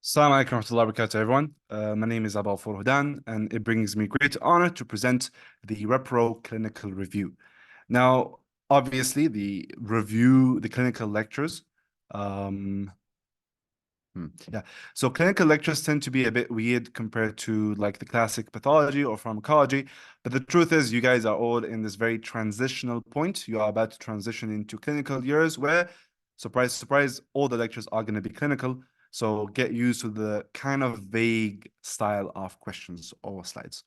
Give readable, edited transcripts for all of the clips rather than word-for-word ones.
Assalamu alaikum warahmatullahi wabarakatuh, everyone. My name is Abdelrafour Houdane, and it brings me great honor to present the Repro Clinical Review. Now, obviously, the clinical lectures, um, yeah. So clinical lectures tend to be a bit weird compared to like the classic pathology or pharmacology. But the truth is, you guys are all in this very transitional point. You are about to transition into clinical years where, surprise, surprise, all the lectures are going to be clinical. So get used to the kind of vague style of questions or slides.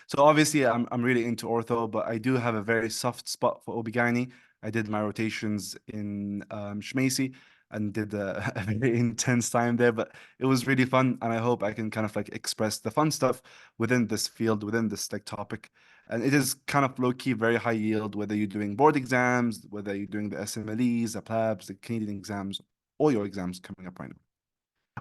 So obviously, I'm really into ortho, but I do have a very soft spot for OB-GYN. I did my rotations in Shmacy and did a very intense time there, but it was really fun, and I hope I can kind of like express the fun stuff within this field, within this like topic. And it is kind of low-key, very high yield, whether you're doing board exams, whether you're doing the SMLEs, the PLABs, the Canadian exams, all your exams coming up right now.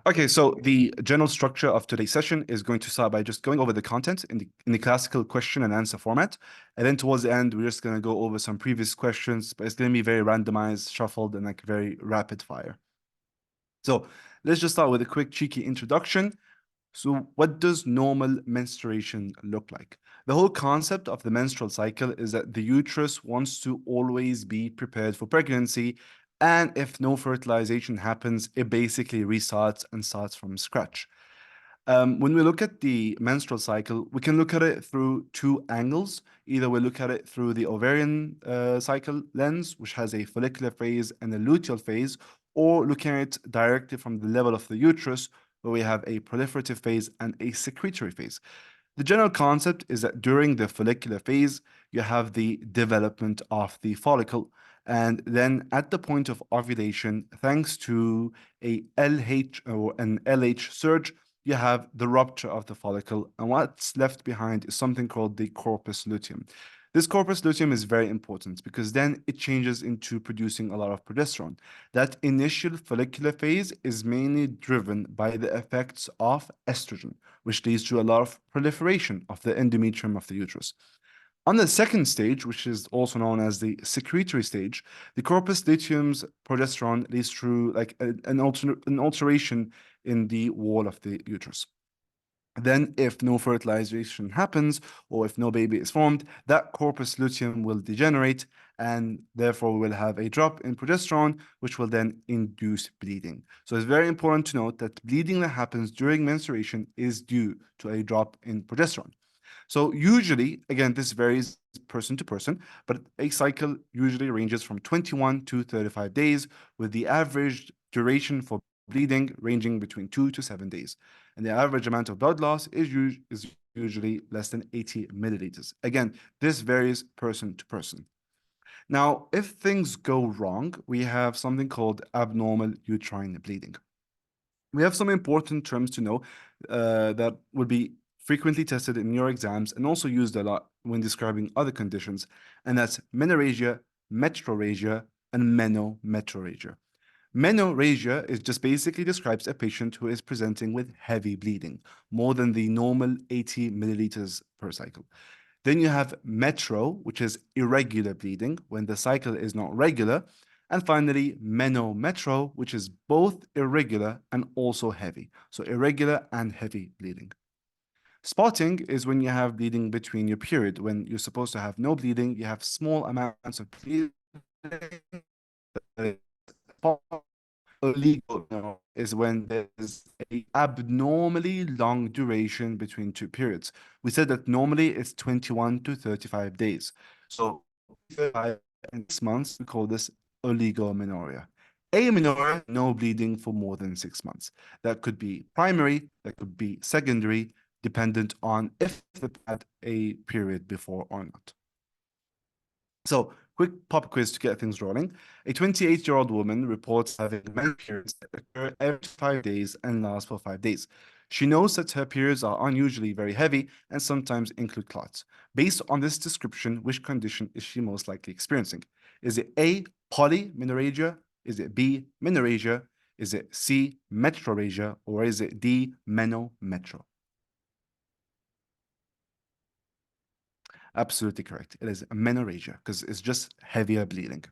Okay, so the general structure of today's session is going to start by just going over the content in the classical question and answer format. And then towards the end, we're just going to go over some previous questions, but it's going to be very randomized, shuffled, and like very rapid fire. So let's just start with a quick cheeky introduction. So what does normal menstruation look like? The whole concept of the menstrual cycle is that the uterus wants to always be prepared for pregnancy. And if no fertilization happens, it basically restarts and starts from scratch. When we look at the menstrual cycle, we can look at it through two angles. Either we look at it through the ovarian cycle lens, which has a follicular phase and a luteal phase, or looking at it directly from the level of the uterus, where we have a proliferative phase and a secretory phase. The general concept is that during the follicular phase, you have the development of the follicle. And then at the point of ovulation, thanks to a LH or an LH surge, you have the rupture of the follicle. And what's left behind is something called the corpus luteum. This corpus luteum is very important because then it changes into producing a lot of progesterone. That initial follicular phase is mainly driven by the effects of estrogen, which leads to a lot of proliferation of the endometrium of the uterus. On the second stage, which is also known as the secretory stage, the corpus luteum's progesterone leads through like an alteration in the wall of the uterus. Then, if no fertilization happens or if no baby is formed, that corpus luteum will degenerate and therefore we will have a drop in progesterone, which will then induce bleeding. So it's very important to note that bleeding that happens during menstruation is due to a drop in progesterone. So usually, again, this varies person to person, but a cycle usually ranges from 21 to 35 days, with the average duration for bleeding ranging between 2 to 7 days. And the average amount of blood loss is usually less than 80 milliliters. Again, this varies person to person. Now, if things go wrong, we have something called abnormal uterine bleeding. We have some important terms to know that would be frequently tested in your exams and also used a lot when describing other conditions, and that's menorrhagia, metrorrhagia, and menometrorrhagia. Menorrhagia is just basically describes a patient who is presenting with heavy bleeding, more than the normal 80 milliliters per cycle. Then you have metro, which is irregular bleeding, when the cycle is not regular. And finally, menometro, which is both irregular and also heavy. So irregular and heavy bleeding. Spotting is when you have bleeding between your period. When you're supposed to have no bleeding, you have small amounts of bleeding. Illegal is when there's a abnormally long duration between two periods. We said that normally it's 21 to 35 days. So 35 and 6 months, we call this oligomenorrhea. Amenorrhea, no bleeding for more than 6 months. That could be primary, that could be secondary, dependent on if it had a period before or not. So, quick pop quiz to get things rolling. A 28-year-old woman reports having menstrual periods that occur every 5 days and last for 5 days. She knows that her periods are unusually very heavy and sometimes include clots. Based on this description, which condition is she most likely experiencing? Is it A, polymenorrhagia? Is it B, menorrhagia? Is it C, metrorrhagia? Or is it D, menometro? Absolutely correct. It is menorrhagia because it's just heavier bleeding.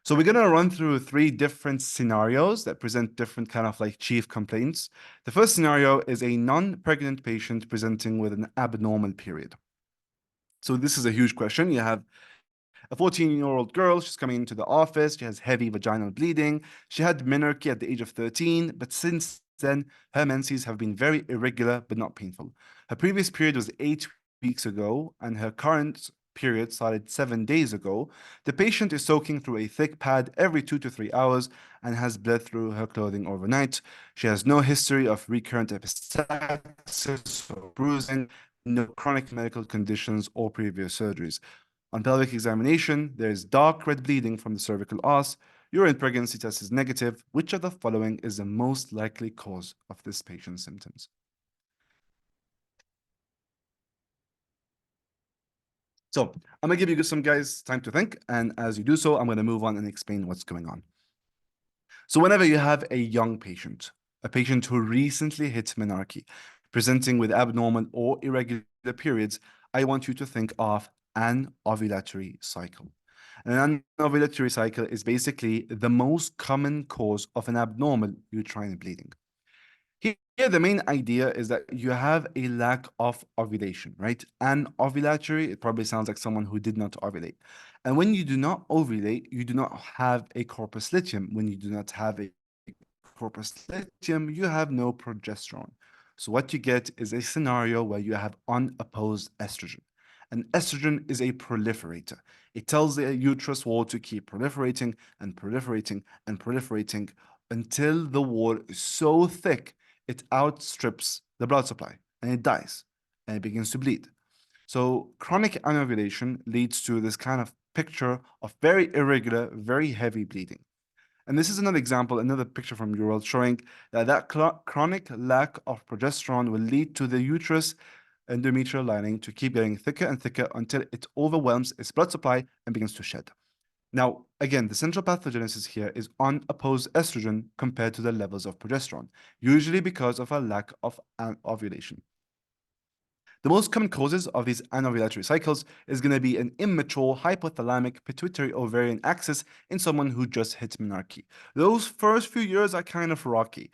So we're gonna run through three different scenarios that present different kind of like chief complaints. The first scenario is a non-pregnant patient presenting with an abnormal period. So this is a huge question. You have a 14-year-old girl, she's coming into the office, she has heavy vaginal bleeding. She had menarche at the age of 13, but since then, her menses have been very irregular but not painful. Her previous period was 8 weeks ago, and her current period started 7 days ago. The patient is soaking through a thick pad every 2 to 3 hours and has bled through her clothing overnight. She has no history of recurrent epistaxis or bruising, no chronic medical conditions or previous surgeries. On pelvic examination, there is dark red bleeding from the cervical os. Urine pregnancy test is negative. Which of the following is the most likely cause of this patient's symptoms? So I'm gonna give you some guys time to think, and as you do so, I'm gonna move on and explain what's going on. So whenever you have a young patient, a patient who recently hit menarche, presenting with abnormal or irregular periods, I want you to think of an ovulatory cycle. An ovulatory cycle is basically the most common cause of an abnormal uterine bleeding. Here, the main idea is that you have a lack of ovulation, right? And ovulatory, it probably sounds like someone who did not ovulate. And when you do not ovulate, you do not have a corpus luteum. When you do not have a corpus luteum, you have no progesterone. So what you get is a scenario where you have unopposed estrogen. And estrogen is a proliferator. It tells the uterus wall to keep proliferating and proliferating and proliferating until the wall is so thick it outstrips the blood supply and it dies and it begins to bleed. So chronic anovulation leads to this kind of picture of very irregular, very heavy bleeding. And this is another example, another picture from your world showing that chronic lack of progesterone will lead to the uterus endometrial lining to keep getting thicker and thicker until it overwhelms its blood supply and begins to shed. Now, again, the central pathogenesis here is unopposed estrogen compared to the levels of progesterone, usually because of a lack of ovulation. The most common causes of these anovulatory cycles is going to be an immature hypothalamic pituitary ovarian axis in someone who just hit menarche. Those first few years are kind of rocky.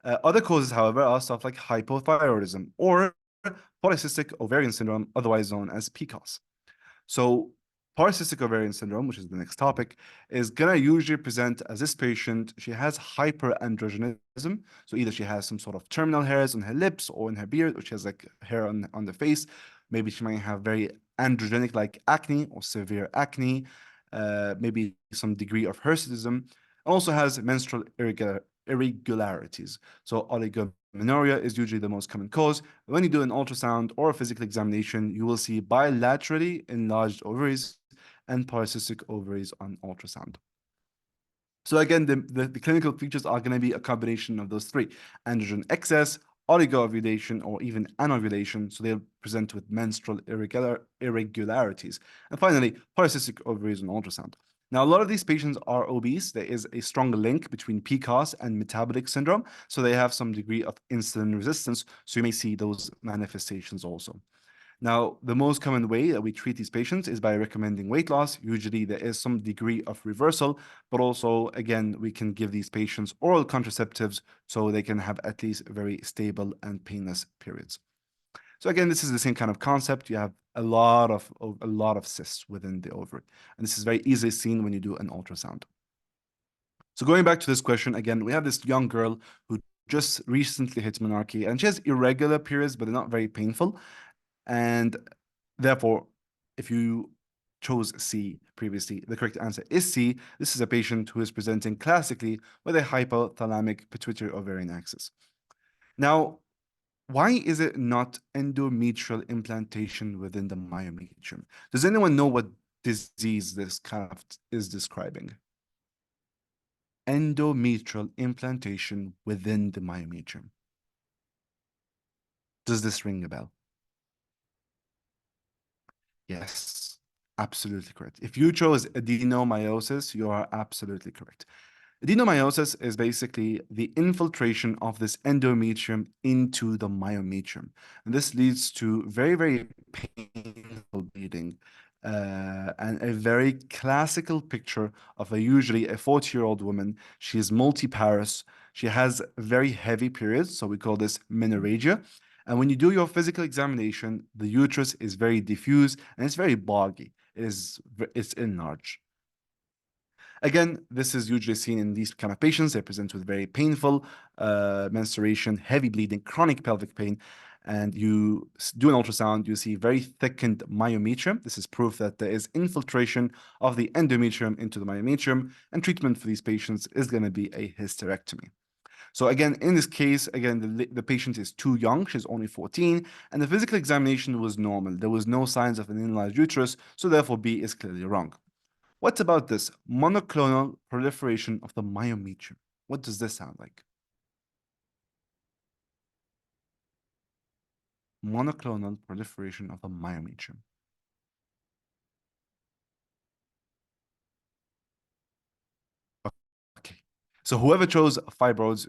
Other causes, however, are stuff like hypothyroidism or polycystic ovarian syndrome, otherwise known as PCOS. So polycystic ovarian syndrome, which is the next topic, is gonna usually present as this patient, she has hyperandrogenism. So either she has some sort of terminal hairs on her lips or in her beard, or she has like hair on the face. Maybe she might have very androgenic like acne or severe acne, maybe some degree of hirsutism. Also has menstrual irregularities. So oligomenorrhea is usually the most common cause. When you do an ultrasound or a physical examination, you will see bilaterally enlarged ovaries and polycystic ovaries on ultrasound. So again, the clinical features are going to be a combination of those three: androgen excess, oligoovulation, or even anovulation. So they'll present with menstrual irregularities. And finally, polycystic ovaries on ultrasound. Now, a lot of these patients are obese. There is a strong link between PCOS and metabolic syndrome. So they have some degree of insulin resistance. So you may see those manifestations also. Now, the most common way that we treat these patients is by recommending weight loss. Usually there is some degree of reversal, but also, again, we can give these patients oral contraceptives so they can have at least very stable and painless periods. So again, this is the same kind of concept. You have a lot of cysts within the ovary, and this is very easily seen when you do an ultrasound. So going back to this question, again, we have this young girl who just recently hit menarche, and she has irregular periods, but they're not very painful. And therefore, if you chose C previously, the correct answer is C. This is a patient who is presenting classically with a hypothalamic pituitary ovarian axis. Now, why is it not endometrial implantation within the myometrium? Does anyone know what disease this kind of is describing? Endometrial implantation within the myometrium. Does this ring a bell? Yes, absolutely correct. If you chose adenomyosis, you are absolutely correct. Adenomyosis is basically the infiltration of this endometrium into the myometrium. And this leads to very, very painful bleeding. and a very classical picture of usually a 40-year-old woman. She is multiparous. She has very heavy periods, so we call this menorrhagia. And when you do your physical examination, the uterus is very diffuse and it's very boggy. It's enlarged. Again, this is usually seen in these kind of patients. They present with very painful menstruation, heavy bleeding, chronic pelvic pain, and you do an ultrasound, you see very thickened myometrium. This is proof that there is infiltration of the endometrium into the myometrium, and treatment for these patients is going to be a hysterectomy. So again, in this case, again, the patient is too young. She's only 14, and the physical examination was normal. There was no signs of an enlarged uterus, so therefore B is clearly wrong. What about this monoclonal proliferation of the myometrium? What does this sound like? Monoclonal proliferation of the myometrium. Okay. So whoever chose fibroids,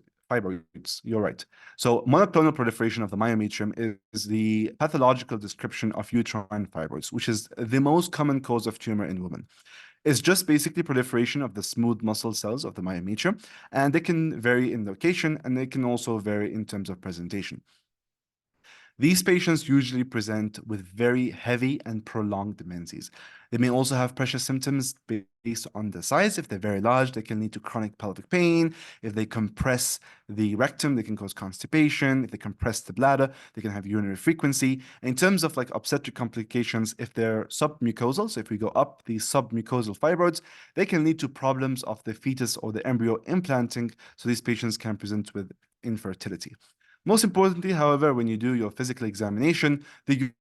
you're right. So monoclonal proliferation of the myometrium is the pathological description of uterine fibroids, which is the most common cause of tumor in women. It's just basically proliferation of the smooth muscle cells of the myometrium, and they can vary in location and they can also vary in terms of presentation. These patients usually present with very heavy and prolonged menses. They may also have pressure symptoms based on the size. If they're very large, they can lead to chronic pelvic pain. If they compress the rectum, they can cause constipation. If they compress the bladder, they can have urinary frequency. And in terms of like obstetric complications, if they're submucosal, so if we go up the submucosal fibroids, they can lead to problems of the fetus or the embryo implanting. So these patients can present with infertility. Most importantly, however, when you do your physical examination, the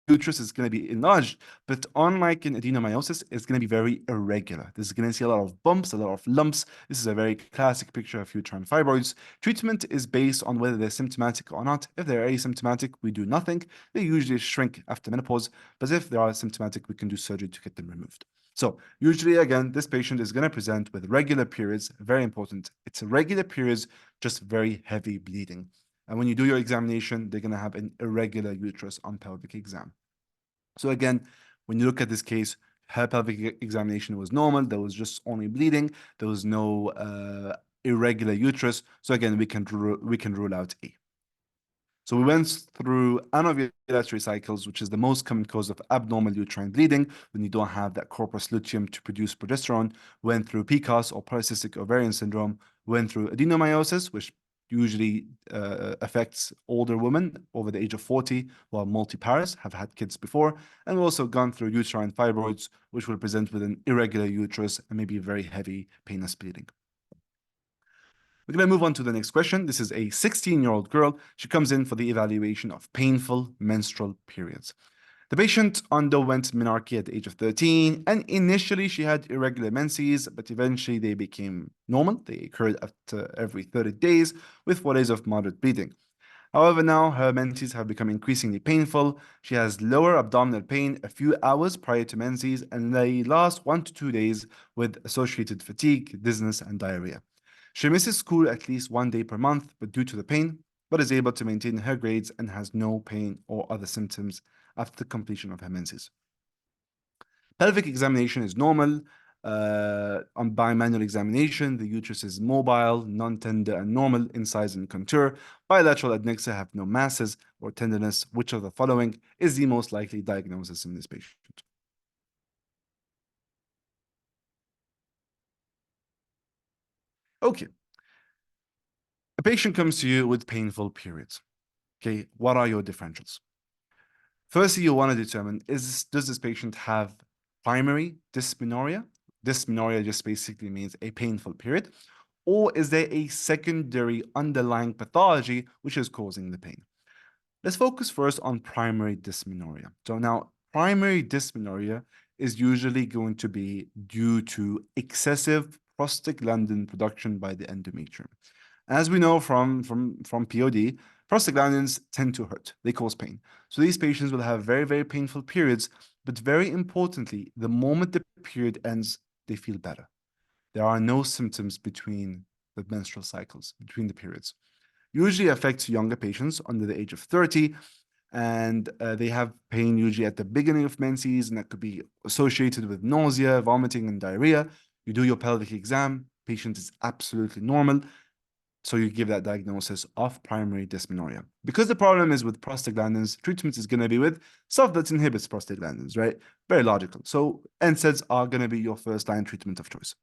uterus is going to be enlarged, but unlike in adenomyosis, it's going to be very irregular. This is going to see a lot of bumps, a lot of lumps. This is a very classic picture of uterine fibroids. Treatment is based on whether they're symptomatic or not. If they're asymptomatic, we do nothing. They usually shrink after menopause, but if they are symptomatic, we can do surgery to get them removed. So usually, again, this patient is going to present with regular periods, very important. It's regular periods, just very heavy bleeding. And when you do your examination, they're going to have an irregular uterus on pelvic exam. So again, when you look at this case, her pelvic examination was normal. There was just only bleeding. There was no irregular uterus. So again, we can rule out A. So we went through anovulatory cycles, which is the most common cause of abnormal uterine bleeding when you don't have that corpus luteum to produce progesterone. Went through PCOS or polycystic ovarian syndrome. Went through adenomyosis, which usually affects older women over the age of 40 who are multiparous, have had kids before. And we've also gone through uterine fibroids, which will present with an irregular uterus and maybe very heavy painless bleeding. We're going to move on to the next question. This is a 16-year-old girl. She comes in for the evaluation of painful menstrual periods. The patient underwent menarche at the age of 13, and initially she had irregular menses, but eventually they became normal. They occurred after every 30 days with 4 days of moderate bleeding. However, now her menses have become increasingly painful. She has lower abdominal pain a few hours prior to menses, and they last 1 to 2 days with associated fatigue, dizziness, and diarrhea. She misses school at least 1 day per month, but due to the pain, but is able to maintain her grades and has no pain or other symptoms after the completion of her menses. Pelvic examination is normal. By manual examination, the uterus is mobile, non-tender, and normal in size and contour. Bilateral adnexa have no masses or tenderness. Which of the following is the most likely diagnosis in this patient? Okay. A patient comes to you with painful periods. Okay, what are your differentials? Firstly, you want to determine does this patient have primary dysmenorrhea? Dysmenorrhea just basically means a painful period. Or is there a secondary underlying pathology which is causing the pain? Let's focus first on primary dysmenorrhea. So now, primary dysmenorrhea is usually going to be due to excessive prostaglandin production by the endometrium. As we know from POD, prostaglandins tend to hurt. They cause pain. So these patients will have very, very painful periods, but very importantly, the moment the period ends, they feel better. There are no symptoms between the menstrual cycles, between the periods. Usually affects younger patients under the age of 30. and they have pain usually at the beginning of menses, and that could be associated with nausea, vomiting, and diarrhea. You do your pelvic exam, patient is absolutely normal, so you give that diagnosis of primary dysmenorrhea. Because the problem is with prostaglandins, treatment is going to be with stuff that inhibits prostaglandins, right? Very logical. So NSAIDs are going to be your first line treatment of choice.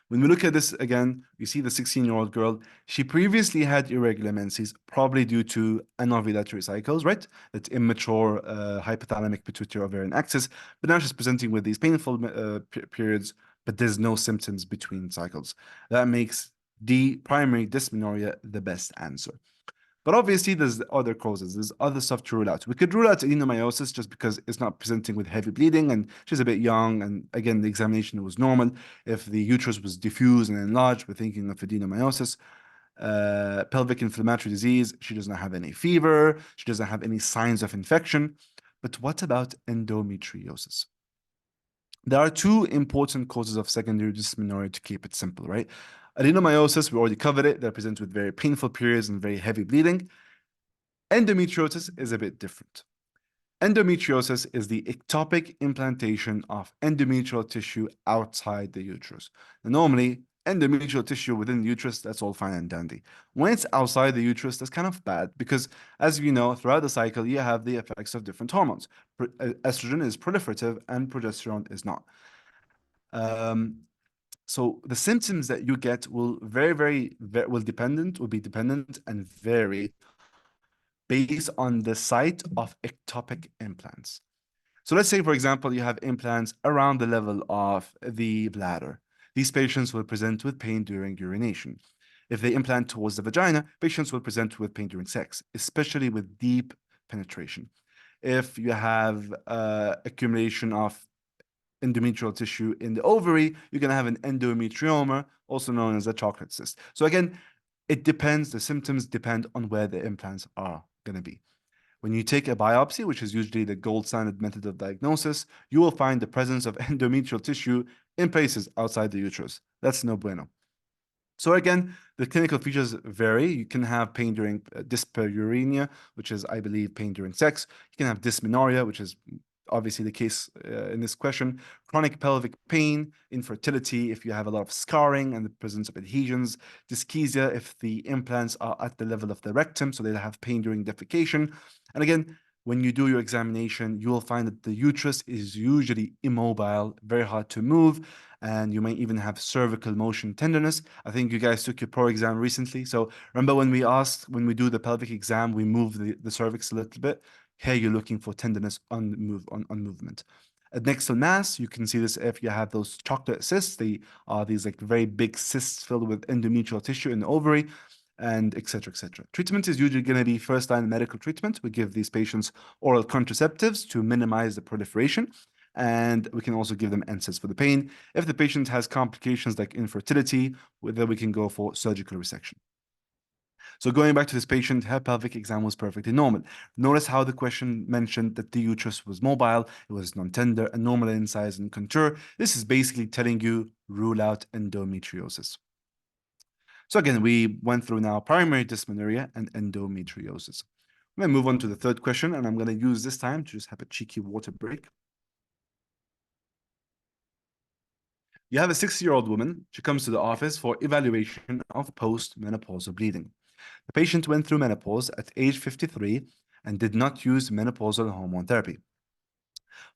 When we look at this again, you see the 16-year-old girl. She previously had irregular menses, probably due to anovulatory cycles, right? That's immature hypothalamic pituitary ovarian axis. But now she's presenting with these painful periods, but there's no symptoms between cycles. That makes the primary dysmenorrhea the best answer. But obviously, there's other causes. There's other stuff to rule out. We could rule out adenomyosis just because it's not presenting with heavy bleeding and she's a bit young. And again, the examination was normal. If the uterus was diffuse and enlarged, we're thinking of adenomyosis. Pelvic inflammatory disease, she doesn't have any fever. She doesn't have any signs of infection. But what about endometriosis? There are two important causes of secondary dysmenorrhea to keep it simple, right? Adenomyosis, we already covered it. They present with very painful periods and very heavy bleeding. Endometriosis is a bit different. Endometriosis is the ectopic implantation of endometrial tissue outside the uterus. Now, normally, endometrial tissue within the uterus, that's all fine and dandy. When it's outside the uterus, that's kind of bad because, as you know, throughout the cycle, you have the effects of different hormones. Estrogen is proliferative and progesterone is not. So the symptoms that you get will will be dependent and vary based on the site of ectopic implants. So let's say, for example, you have implants around the level of the bladder. These patients will present with pain during urination. If they implant towards the vagina, patients will present with pain during sex, especially with deep penetration. If you have accumulation of endometrial tissue in the ovary, you're going to have an endometrioma, also known as a chocolate cyst. So again, it depends. The symptoms depend on where the implants are going to be. When you take a biopsy, which is usually the gold standard method of diagnosis, you will find the presence of endometrial tissue in places outside the uterus. That's no bueno. So again, the clinical features vary. You can have pain during dyspareunia, which is, I believe, pain during sex. You can have dysmenorrhea, which is obviously the case in this question. Chronic pelvic pain, infertility if you have a lot of scarring and the presence of adhesions, dyschezia if the implants are at the level of the rectum, so they'll have pain during defecation. And again, when you do your examination, you will find that the uterus is usually immobile, very hard to move, and you may even have cervical motion tenderness. I think you guys took your pro exam recently. So remember when we do the pelvic exam, we move the cervix a little bit. Here you're looking for tenderness on movement. Adnexal mass, you can see this if you have those chocolate cysts. They are these like very big cysts filled with endometrial tissue in the ovary, and et cetera, et cetera. Treatment is usually going to be first-line medical treatment. We give these patients oral contraceptives to minimize the proliferation, and we can also give them NSAIDs for the pain. If the patient has complications like infertility, then we can go for surgical resection. So going back to this patient, her pelvic exam was perfectly normal. Notice how the question mentioned that the uterus was mobile, it was non-tender, and normal in size and contour. This is basically telling you rule out endometriosis. So again, we went through now primary dysmenorrhea and endometriosis. I'm going to move on to the third question, and I'm going to use this time to just have a cheeky water break. You have a 60-year-old woman. She comes to the office for evaluation of post-menopausal bleeding. The patient went through menopause at age 53 and did not use menopausal hormone therapy.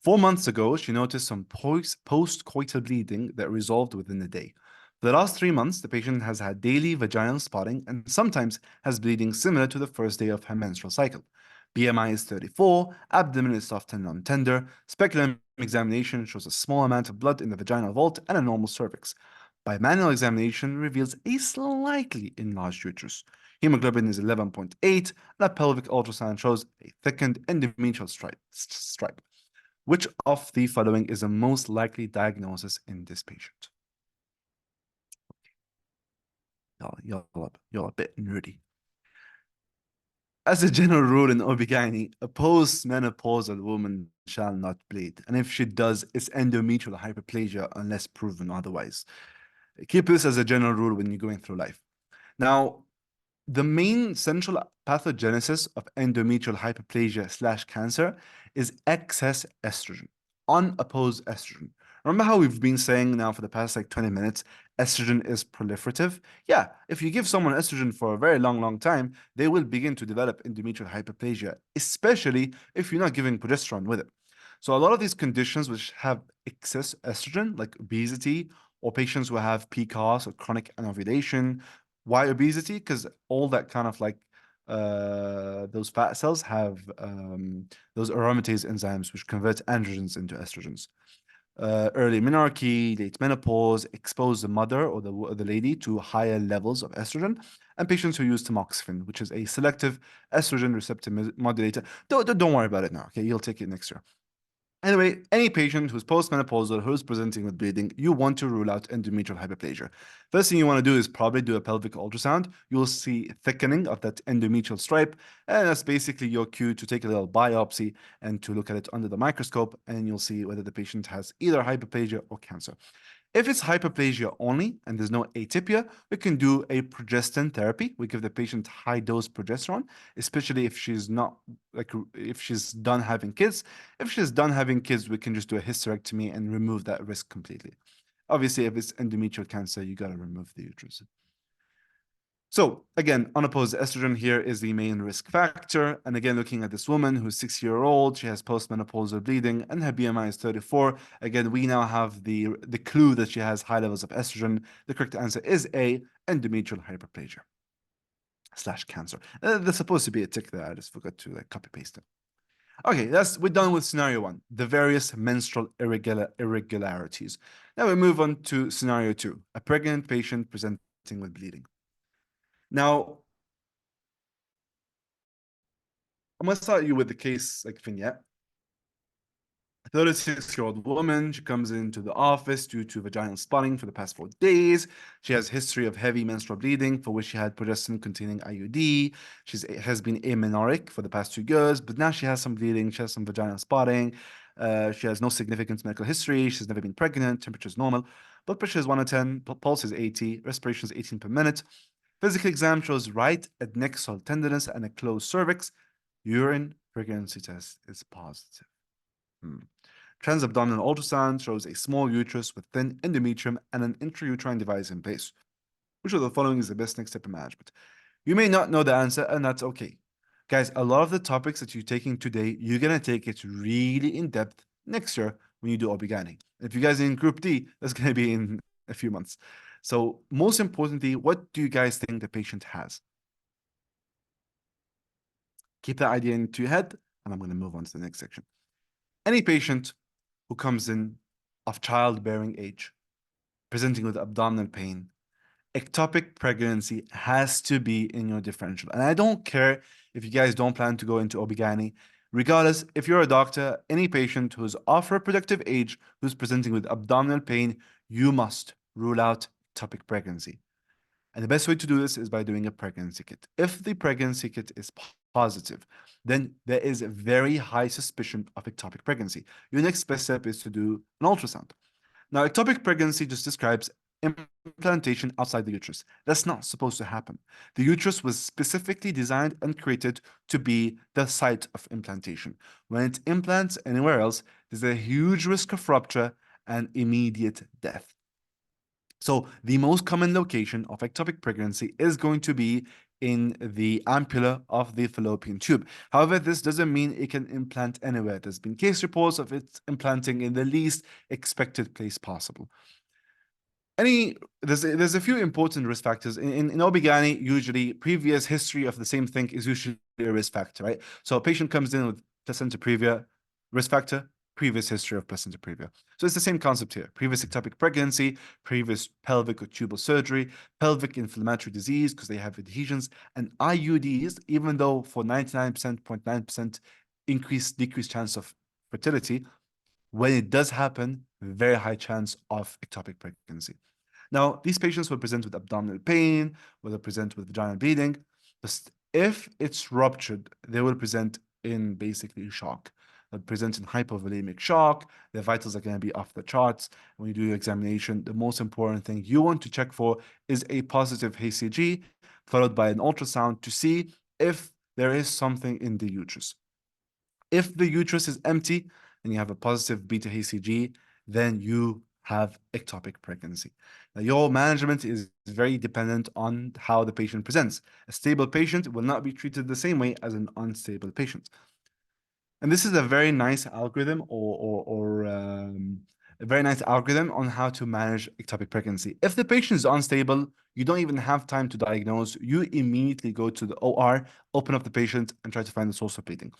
4 months ago, she noticed some post-coital bleeding that resolved within a day. For the last 3 months, the patient has had daily vaginal spotting and sometimes has bleeding similar to the first day of her menstrual cycle. BMI is 34, abdomen is soft and non-tender, speculum examination shows a small amount of blood in the vaginal vault and a normal cervix. Bimanual examination reveals a slightly enlarged uterus. Hemoglobin is 11.8, and a pelvic ultrasound shows a thickened endometrial stripe. Which of the following is the most likely diagnosis in this patient? Y'all a bit nerdy. As a general rule in OB/GYN, a post-menopausal woman shall not bleed. And if she does, it's endometrial hyperplasia unless proven otherwise. Keep this as a general rule when you're going through life. Now, the main central pathogenesis of endometrial hyperplasia slash cancer is excess estrogen, unopposed estrogen. Remember how we've been saying now for the past like 20 minutes, estrogen is proliferative? Yeah, if you give someone estrogen for a very long time, they will begin to develop endometrial hyperplasia, especially if you're not giving progesterone with it. So a lot of these conditions which have excess estrogen, like obesity, or patients who have PCOS or chronic anovulation. Why obesity? Because all that kind of like those fat cells have those aromatase enzymes which convert androgens into estrogens. Early menarche, late menopause expose the mother or the lady to higher levels of estrogen, and patients who use tamoxifen, which is a selective estrogen receptor modulator. Don't worry about it now, okay? You'll take it next year. Anyway, any patient who's postmenopausal, who's presenting with bleeding, you want to rule out endometrial hyperplasia. First thing you want to do is probably do a pelvic ultrasound. You'll see thickening of that endometrial stripe, and that's basically your cue to take a little biopsy and to look at it under the microscope, and you'll see whether the patient has either hyperplasia or cancer. If it's hyperplasia only and there's no atypia, we can do a progestin therapy. We give the patient high dose progesterone, especially if she's not like if she's done having kids. If she's done having kids, we can just do a hysterectomy and remove that risk completely. Obviously, if it's endometrial cancer, you got to remove the uterus. So again, unopposed estrogen here is the main risk factor. And again, looking at this woman who's 6-year-old, she has postmenopausal bleeding and her BMI is 34. Again, we now have the clue that she has high levels of estrogen. The correct answer is A, endometrial hyperplasia slash cancer. There's supposed to be a tick there. I just forgot to like copy paste it. Okay, we're done with scenario 1, the various menstrual irregularities. Now we move on to scenario 2, a pregnant patient presenting with bleeding. Now, I'm going to start you with the case like vignette. A 36-year-old woman, she comes into the office due to vaginal spotting for the past 4 days. She has history of heavy menstrual bleeding for which she had progestin-containing IUD. She has been amenorrheic for the past 2 years, but now she has some bleeding. She has some vaginal spotting. She has no significant medical history. She's never been pregnant. Temperature is normal. Blood pressure is 110. Pulse is 80. Respiration is 18 per minute. Physical exam shows right adnexal tenderness and a closed cervix. Urine pregnancy test is positive. Transabdominal ultrasound shows a small uterus with thin endometrium and an intrauterine device in place. Which of the following is the best next step in management? You may not know the answer, and that's okay. Guys, a lot of the topics that you're taking today, you're going to take it really in depth next year when you do OB-GYN. If you guys are in Group D, that's going to be in a few months. So most importantly, what do you guys think the patient has? Keep that idea into your head, and I'm going to move on to the next section. Any patient who comes in of childbearing age, presenting with abdominal pain, ectopic pregnancy has to be in your differential. And I don't care if you guys don't plan to go into OB-GYN. Regardless, if you're a doctor, any patient who's of reproductive age, who's presenting with abdominal pain, you must rule out ectopic pregnancy. And the best way to do this is by doing a pregnancy kit. If the pregnancy kit is positive, then there is a very high suspicion of ectopic pregnancy. Your next best step is to do an ultrasound. Now, ectopic pregnancy just describes implantation outside the uterus. That's not supposed to happen. The uterus was specifically designed and created to be the site of implantation. When it implants anywhere else, there's a huge risk of rupture and immediate death. So the most common location of ectopic pregnancy is going to be in the ampulla of the fallopian tube. However, this doesn't mean it can implant anywhere. There's been case reports of it implanting in the least expected place possible. There's a few important risk factors. In OB-GYN, usually previous history of the same thing is usually a risk factor, right? So a patient comes in with placenta previa, risk factor, previous history of placenta previa. So it's the same concept here. Previous ectopic pregnancy, previous pelvic or tubal surgery, pelvic inflammatory disease because they have adhesions, and IUDs, even though for 99.9% decreased chance of fertility, when it does happen, very high chance of ectopic pregnancy. Now, these patients will present with abdominal pain, will present with vaginal bleeding. If it's ruptured, they will present in basically shock. they'll present in hypovolemic shock, their vitals are going to be off the charts. When you do your examination, the most important thing you want to check for is a positive HCG, followed by an ultrasound to see if there is something in the uterus. If the uterus is empty and you have a positive beta HCG, then you have ectopic pregnancy. Now, your management is very dependent on how the patient presents. A stable patient will not be treated the same way as an unstable patient. And this is a very nice algorithm a very nice algorithm on how to manage ectopic pregnancy. If the patient is unstable, you don't even have time to diagnose. You immediately go to the OR, open up the patient, and try to find the source of bleeding.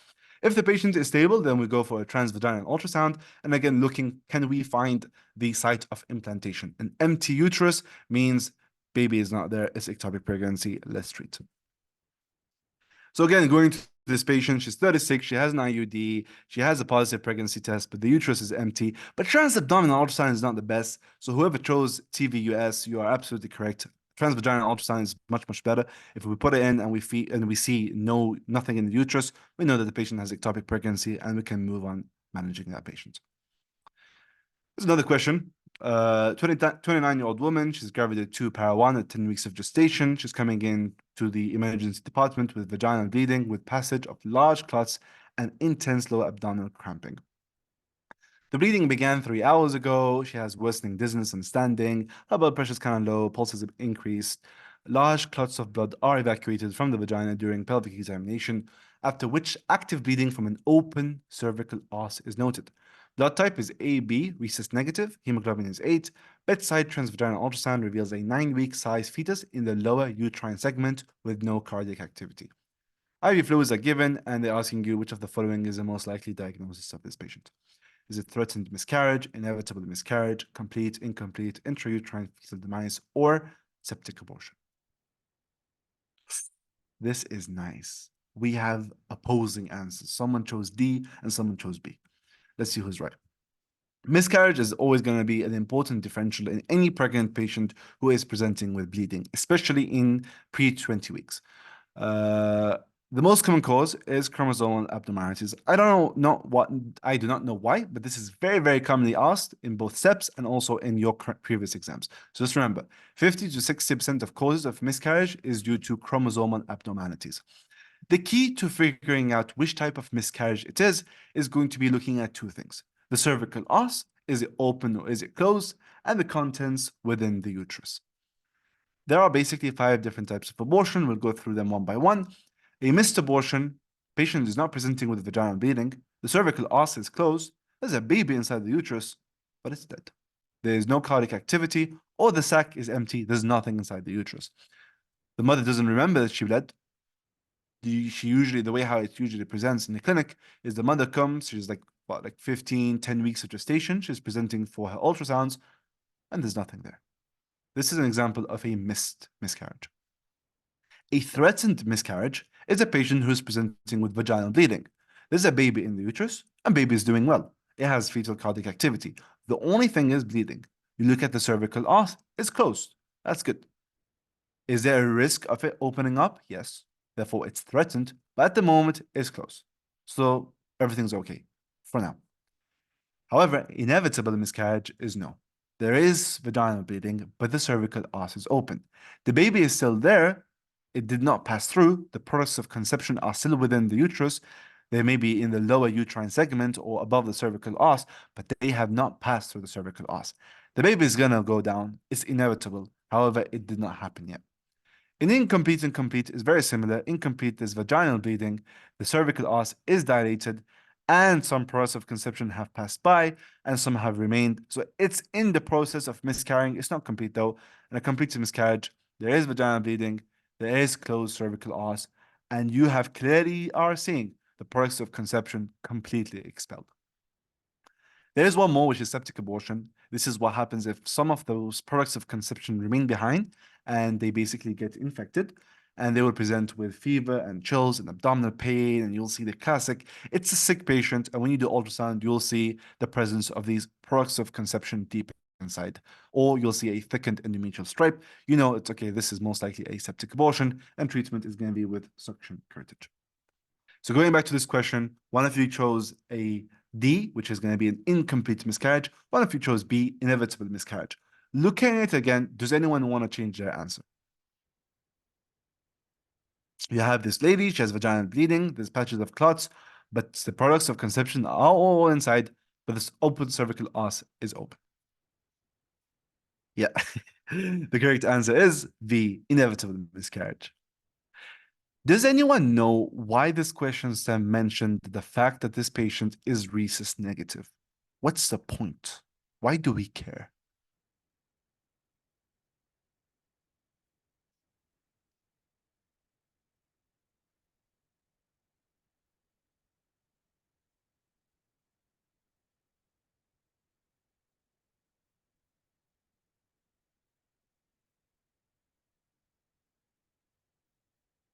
If the patient is stable, then we go for a transvaginal ultrasound. And again, looking, can we find the site of implantation? An empty uterus means baby is not there. It's ectopic pregnancy. Let's treat. So again, going to this patient, she's 36, she has an IUD, she has a positive pregnancy test, but the uterus is empty. But transabdominal ultrasound is not the best. So whoever chose TVUS, you are absolutely correct. Transvaginal ultrasound is much, much better. If we put it in and we see nothing in the uterus, we know that the patient has ectopic pregnancy and we can move on managing that patient. There's another question. 29-year-old woman, she's gravid 2 para 1 at 10 weeks of gestation. She's coming in to the emergency department with vaginal bleeding, with passage of large clots and intense lower abdominal cramping. The bleeding began 3 hours ago. She has worsening dizziness and standing. Her blood pressure is kind of low. Pulses have increased. Large clots of blood are evacuated from the vagina during pelvic examination, after which active bleeding from an open cervical os is noted. Blood type is AB, rhesus negative. Hemoglobin is 8. Bedside transvaginal ultrasound reveals a 9-week size fetus in the lower uterine segment with no cardiac activity. IV fluids are given, and they're asking you which of the following is the most likely diagnosis of this patient. Is it threatened miscarriage, inevitable miscarriage, complete, incomplete, intrauterine fetal demise, or septic abortion? This is nice. We have opposing answers. Someone chose D and someone chose B. Let's see who's right. Miscarriage is always going to be an important differential in any pregnant patient who is presenting with bleeding, especially in pre-20 weeks. The most common cause is chromosomal abnormalities. I do not know why, but this is very, very commonly asked in both SEPs and also in your previous exams. So just remember, 50 to 60% of causes of miscarriage is due to chromosomal abnormalities. The key to figuring out which type of miscarriage it is going to be looking at two things. The cervical os, is it open or is it closed? And the contents within the uterus. There are basically 5 different types of abortion. We'll go through them one by one. A missed abortion, patient is not presenting with vaginal bleeding. The cervical os is closed. There's a baby inside the uterus, but it's dead. There is no cardiac activity, or the sac is empty. There's nothing inside the uterus. The mother doesn't remember that she bled. The way how it usually presents in the clinic is the mother comes, she's like 10 weeks of gestation. She's presenting for her ultrasounds, and there's nothing there. This is an example of a missed miscarriage. A threatened miscarriage is a patient who's presenting with vaginal bleeding. There's a baby in the uterus, and baby is doing well. It has fetal cardiac activity. The only thing is bleeding. You look at the cervical os, it's closed. That's good. Is there a risk of it opening up? Yes. Therefore, it's threatened, but at the moment, it's closed. So everything's okay for now. However, inevitable miscarriage is no. There is vaginal bleeding, but the cervical os is open. The baby is still there. It did not pass through. The products of conception are still within the uterus. They may be in the lower uterine segment or above the cervical os, but they have not passed through the cervical os. The baby is going to go down. It's inevitable. However, it did not happen yet. In incomplete and complete is very similar. Incomplete is vaginal bleeding. The cervical os is dilated, and some products of conception have passed by, and some have remained. So it's in the process of miscarrying. It's not complete though. In a complete miscarriage, there is vaginal bleeding, there is closed cervical os, and you have clearly are seeing the products of conception completely expelled. There is one more, which is septic abortion. This is what happens if some of those products of conception remain behind and they basically get infected, and they will present with fever and chills and abdominal pain, and you'll see the classic. It's a sick patient, and when you do ultrasound, you'll see the presence of these products of conception deep inside, or you'll see a thickened endometrial stripe. You know, it's okay, this is most likely a septic abortion, and treatment is going to be with suction curettage. So going back to this question, one of you chose a D, which is going to be an incomplete miscarriage. One of you chose B, inevitable miscarriage. Looking at it again, does anyone want to change their answer? You have this lady, she has vaginal bleeding, there's patches of clots, but the products of conception are all inside, but this open cervical os is open. Yeah. The correct answer is the inevitable miscarriage. Does anyone know why this question stem mentioned the fact that this patient is rhesus negative? What's the point? Why do we care?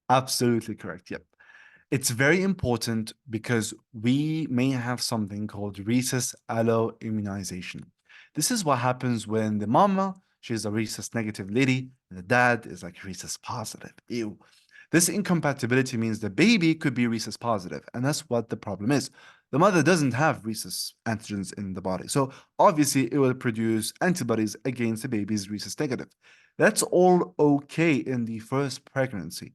Absolutely correct. Yep. It's very important because we may have something called rhesus alloimmunization. This is what happens when the mama, she's a rhesus negative lady, and the dad is like rhesus positive. Ew. This incompatibility means the baby could be rhesus positive, and that's what the problem is. The mother doesn't have rhesus antigens in the body, so obviously it will produce antibodies against the baby's rhesus negative. That's all okay in the first pregnancy.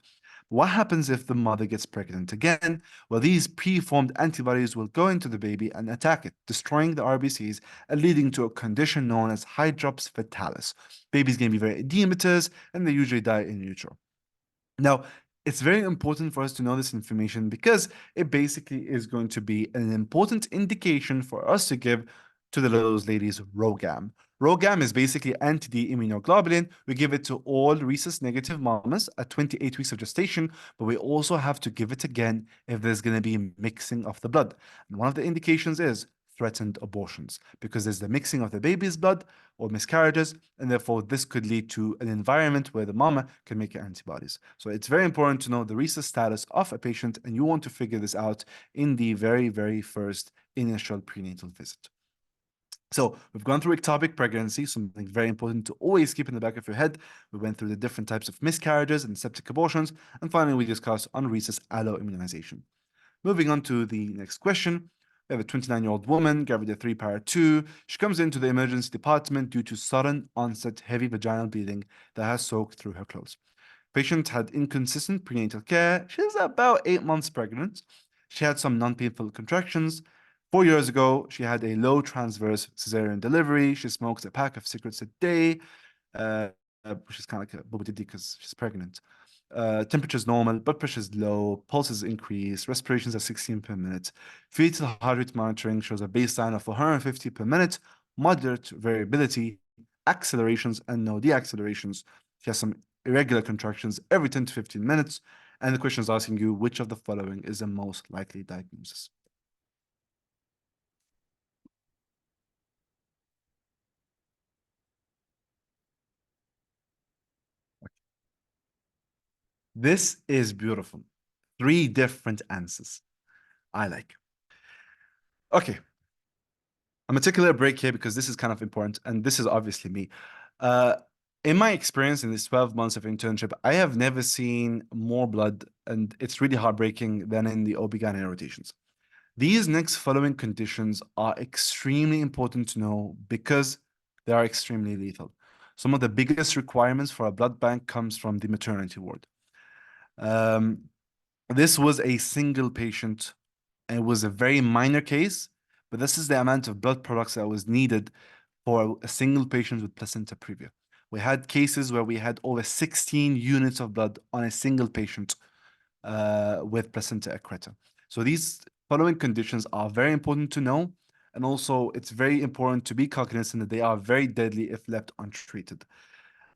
What happens if the mother gets pregnant again? Well, these preformed antibodies will go into the baby and attack it, destroying the RBCs and leading to a condition known as hydrops fetalis. Babies can be very edematous and they usually die in utero. Now, it's very important for us to know this information because it basically is going to be an important indication for us to give to those ladies ROGAM. ROGAM is basically anti-D immunoglobulin. We give it to all rhesus negative mamas at 28 weeks of gestation, but we also have to give it again if there's going to be mixing of the blood. And one of the indications is threatened abortions because there's the mixing of the baby's blood or miscarriages, and therefore this could lead to an environment where the mama can make antibodies. So it's very important to know the rhesus status of a patient, and you want to figure this out in the very, very first initial prenatal visit. So we've gone through ectopic pregnancy, something very important to always keep in the back of your head. We went through the different types of miscarriages and septic abortions, and finally we discussed on rhesus alloimmunization. Moving on to the next question. We have a 29-year-old woman, gravida 3 para 2. She comes into the emergency department due to sudden onset heavy vaginal bleeding that has soaked through her clothes. Patient had inconsistent prenatal care. She's about 8 months pregnant. She had some non-painful contractions. 4 years ago, she had a low transverse cesarean delivery. She smokes a pack of cigarettes a day, uh, which is kind of like a bobby because she's pregnant. Temperature is normal, blood pressure is low, pulse is increased, respirations are 16 per minute. Fetal heart rate monitoring shows a baseline of 150 per minute, moderate variability, accelerations, and no deaccelerations. She has some irregular contractions every 10 to 15 minutes. And the question is asking you which of the following is the most likely diagnosis. This is beautiful. Three different answers. I like. Okay, I'm gonna take a little break here because this is kind of important, and this is obviously me. Uh, in my experience in these 12 months of internship, I have never seen more blood, and it's really heartbreaking than in the OB/GYN rotations. These next following conditions are extremely important to know because they are extremely lethal. Some of the biggest requirements for a blood bank comes from the maternity ward. Um, this was a single patient. It was a very minor case, but this is the amount of blood products that was needed for a single patient with placenta previa. We had cases where we had over 16 units of blood on a single patient with placenta accreta. So these following conditions are very important to know. And also, it's very important to be cognizant that they are very deadly if left untreated.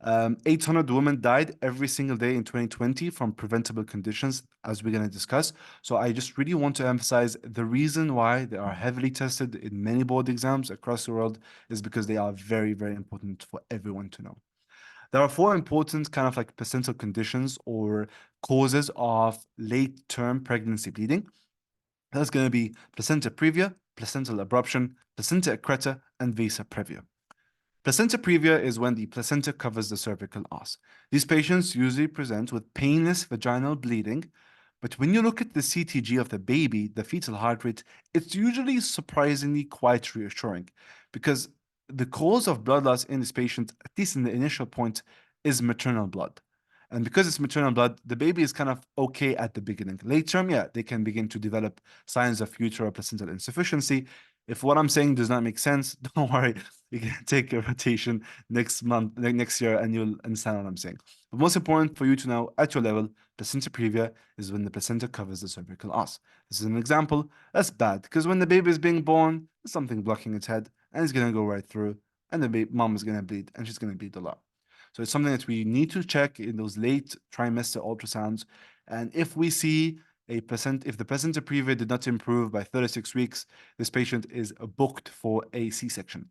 800 women died every single day in 2020 from preventable conditions, as we're going to discuss. So I just really want to emphasize the reason why they are heavily tested in many board exams across the world is because they are very, very important for everyone to know. There are four important kind of like placental conditions or causes of late-term pregnancy bleeding. That's going to be placenta previa, placental abruption, placenta accreta, and vasa previa. Placenta previa is when the placenta covers the cervical os. These patients usually present with painless vaginal bleeding, But when you look at the CTG of the baby, the fetal heart rate, it's usually surprisingly quite reassuring because the cause of blood loss in this patient, at least in the initial point, is maternal blood. And because it's maternal blood, the baby is kind of okay at the beginning. Late term, yeah, they can begin to develop signs of uterine placental insufficiency. If what I'm saying does not make sense, don't worry. You can take a rotation next month, next year, and you'll understand what I'm saying. But most important for you to know at your level, placenta previa is when the placenta covers the cervical os. This is an example. That's bad because when the baby is being born, there's something blocking its head and it's going to go right through, and the mom is going to bleed, and she's going to bleed a lot. So it's something that we need to check in those late trimester ultrasounds. And if we see if the placenta previa did not improve by 36 weeks, this patient is booked for a C-section.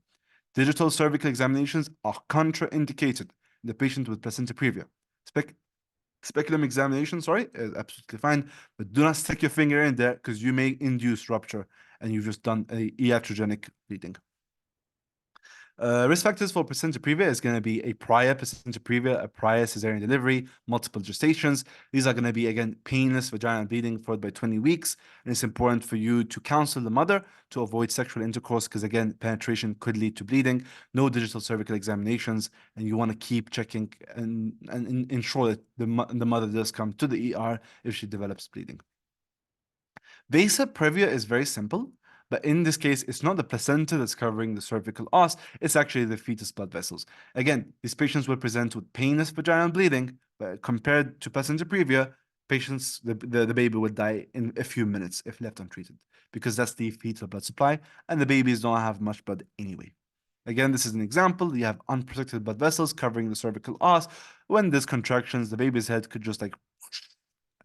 Digital cervical examinations are contraindicated in the patient with placenta previa. Speculum examination, sorry, is absolutely fine, but do not stick your finger in there because you may induce rupture and you've just done a iatrogenic bleeding. Risk factors for placenta previa is going to be a prior placenta previa, a prior cesarean delivery, multiple gestations. These are going to be, again, painless vaginal bleeding followed by 20 weeks. And it's important for you to counsel the mother to avoid sexual intercourse because, again, penetration could lead to bleeding. No digital cervical examinations. And you want to keep checking and ensure that the mother does come to the ER if she develops bleeding. Vasa previa is very simple. But in this case, it's not the placenta that's covering the cervical os, it's actually the fetus blood vessels. Again, these patients will present with painless vaginal bleeding, but compared to placenta previa, the baby would die in a few minutes if left untreated, because that's the fetal blood supply, and the babies don't have much blood anyway. Again, this is an example. You have unprotected blood vessels covering the cervical os. When there's contractions, the baby's head could just like,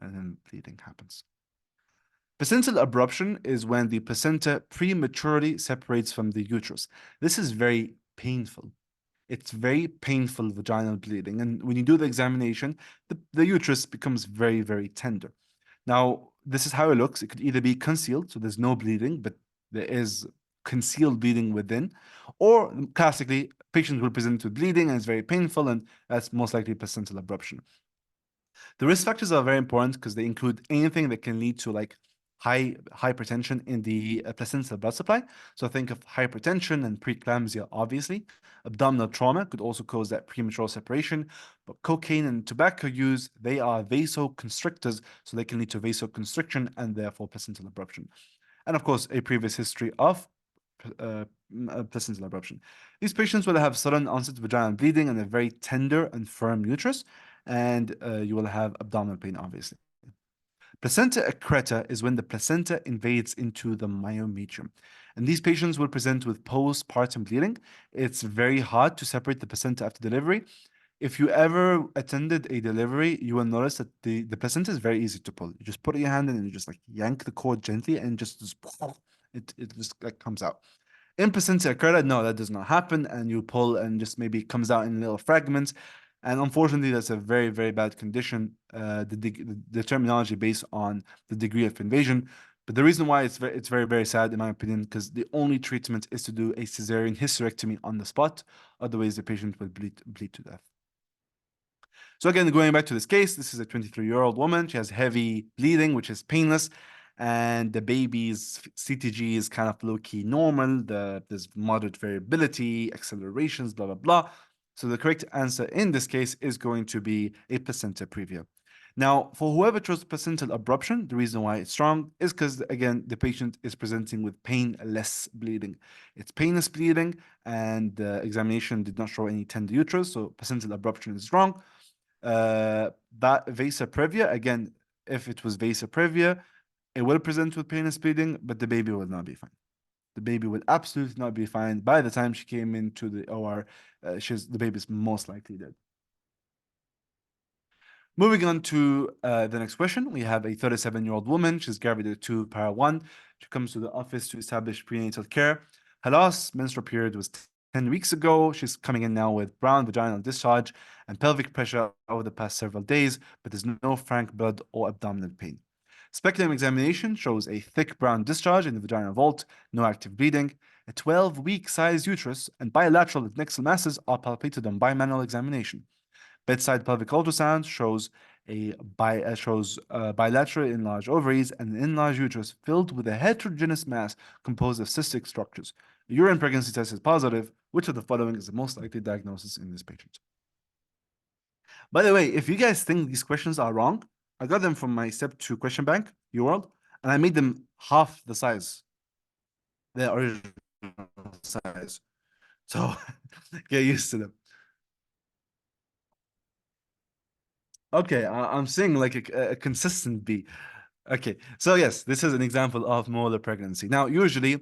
and then bleeding happens. Placental abruption is when the placenta prematurely separates from the uterus. This is very painful. It's very painful vaginal bleeding. And when you do the examination, the uterus becomes very, very tender. Now, this is how it looks. It could either be concealed, so there's no bleeding, but there is concealed bleeding within, or classically, patients will present with bleeding and it's very painful, and that's most likely placental abruption. The risk factors are very important because they include anything that can lead to like hypertension in the placental blood supply. So think of hypertension and preeclampsia, obviously. Abdominal trauma could also cause that premature separation. But cocaine and tobacco use, they are vasoconstrictors, so they can lead to vasoconstriction and therefore placental abruption. And of course, a previous history of placental abruption. These patients will have sudden onset vaginal bleeding and a very tender and firm uterus, and you will have abdominal pain, obviously. Placenta accreta is when the placenta invades into the myometrium. And these patients will present with postpartum bleeding. It's very hard to separate the placenta after delivery. If you ever attended a delivery, you will notice that the placenta is very easy to pull. You just put your hand in and you just like yank the cord gently and it just like comes out. In placenta accreta, no, that does not happen. And you pull and just maybe it comes out in little fragments. And unfortunately, that's a very, very bad condition, the terminology based on the degree of invasion. But the reason why it's very, very sad, in my opinion, because the only treatment is to do a cesarean hysterectomy on the spot. Otherwise, the patient will bleed to death. So again, going back to this case, this is a 23-year-old woman. She has heavy bleeding, which is painless. And the baby's CTG is kind of low-key normal. There's moderate variability, accelerations, blah, blah, blah. So the correct answer in this case is going to be a placenta previa. Now, for whoever chose placental abruption, the reason why it's strong is because, again, the patient is presenting with painless bleeding. It's painless bleeding, and the examination did not show any tender uterus, so placental abruption is wrong. That vasa previa, again, if it was vasa previa, it will present with painless bleeding, but the baby will not be fine. The baby will absolutely not be fine. By the time she came into the OR, the baby's most likely dead. Moving on to the next question, we have a 37-year-old woman. She's gravid 2, para 1. She comes to the office to establish prenatal care. Her last menstrual period was 10 weeks ago. She's coming in now with brown vaginal discharge and pelvic pressure over the past several days, but there's no frank blood or abdominal pain. Speculum examination shows a thick brown discharge in the vaginal vault, no active bleeding. A 12-week size uterus and bilateral adnexal masses are palpated on bimanual examination. Bedside pelvic ultrasound shows shows bilateral enlarged ovaries and an enlarged uterus filled with a heterogeneous mass composed of cystic structures. A urine pregnancy test is positive. Which of the following is the most likely diagnosis in this patient? By the way, if you guys think these questions are wrong, I got them from my step 2 question bank, UWorld, and I made them half the size, the original size. So get used to them. Okay, I'm seeing like a consistent B. Okay, so yes, this is an example of molar pregnancy. Now, usually,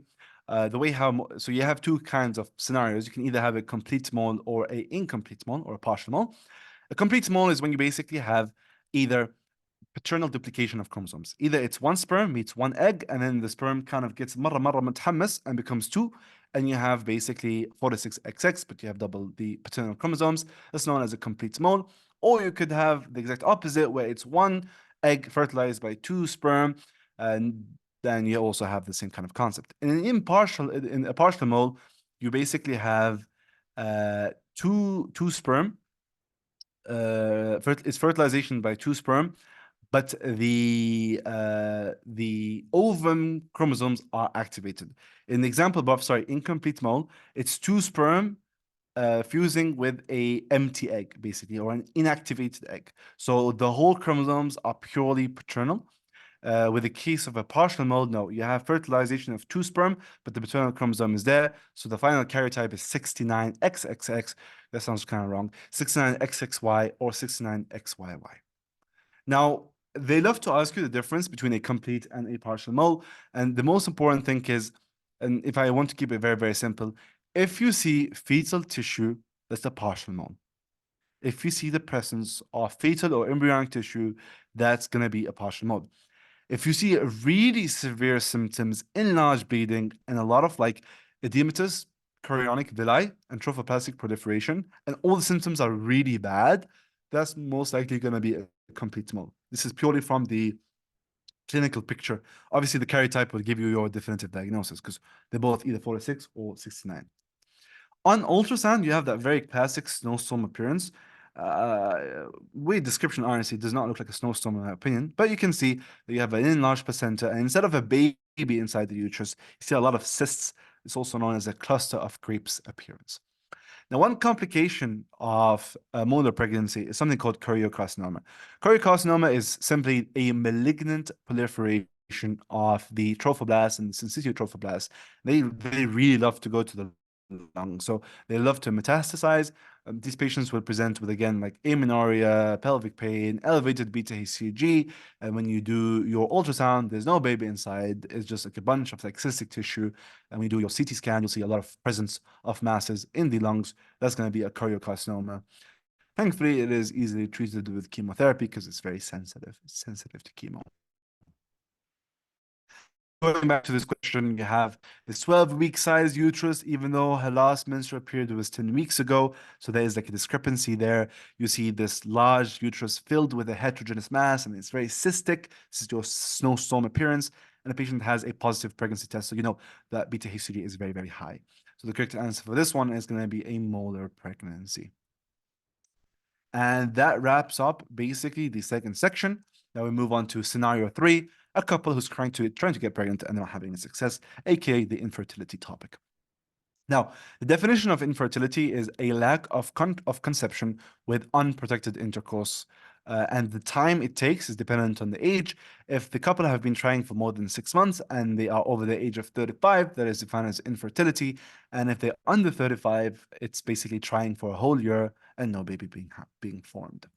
the way so you have two kinds of scenarios. You can either have a complete mole or a incomplete mole or a partial mole. A complete mole is when you basically have either paternal duplication of chromosomes. Either it's one sperm meets one egg, and then the sperm kind of gets مرة متحمس and becomes two, and you have basically 46XX, but you have double the paternal chromosomes. That's known as a complete mole. Or you could have the exact opposite, where it's one egg fertilized by two sperm, and then you also have the same kind of concept. In a partial mole, you basically have two sperm. It's fertilization by two sperm, but the ovum chromosomes are activated. In the example above, sorry, incomplete mole, it's two sperm fusing with a empty egg, basically, or an inactivated egg. So the whole chromosomes are purely paternal. With the case of a partial mole, no, you have fertilization of two sperm, but the paternal chromosome is there. So the final karyotype is 69XXX. That sounds kind of wrong. 69XXY or 69XYY. Now, they love to ask you the difference between a complete and a partial mole. And the most important thing is, and if I want to keep it very, very simple, if you see fetal tissue, that's a partial mole. If you see the presence of fetal or embryonic tissue, that's going to be a partial mole. If you see really severe symptoms, enlarged bleeding, and a lot of like edematous chorionic villi and trophoblastic proliferation, and all the symptoms are really bad, that's most likely going to be a complete mole. This is purely from the clinical picture. Obviously, the karyotype will give you your definitive diagnosis because they're both either 46 or 69. On ultrasound, you have that very classic snowstorm appearance. Weird description, honestly, does not look like a snowstorm in my opinion, but you can see that you have an enlarged placenta, and instead of a baby inside the uterus, you see a lot of cysts. It's also known as a cluster of grapes appearance. Now, one complication of molar pregnancy is something called choriocarcinoma. Choriocarcinoma is simply a malignant proliferation of the trophoblast and the syncytial trophoblast. They really love to go to the lung, so they love to metastasize. These patients will present with, again, like amenorrhea, pelvic pain, elevated beta HCG, and when you do your ultrasound, there's no baby inside. It's just like a bunch of like cystic tissue. And when you do your CT scan, you'll see a lot of presence of masses in the lungs. That's going to be a choriocarcinoma. Thankfully, it is easily treated with chemotherapy because it's very sensitive. It's sensitive to chemo. Going back to this question, you have this 12-week size uterus, even though her last menstrual period was 10 weeks ago. So there is like a discrepancy there. You see this large uterus filled with a heterogeneous mass, and it's very cystic. This is your snowstorm appearance. And the patient has a positive pregnancy test. So you know that beta HCG is very, very high. So the correct answer for this one is going to be a molar pregnancy. And that wraps up basically the second section. Now we move on to scenario 3, a couple who's trying to get pregnant and not having success, aka the infertility topic. Now, the definition of infertility is a lack of conception with unprotected intercourse. And the time it takes is dependent on the age. If the couple have been trying for more than 6 months and they are over the age of 35, that is defined as infertility. And if they're under 35, it's basically trying for a whole year and no baby being formed.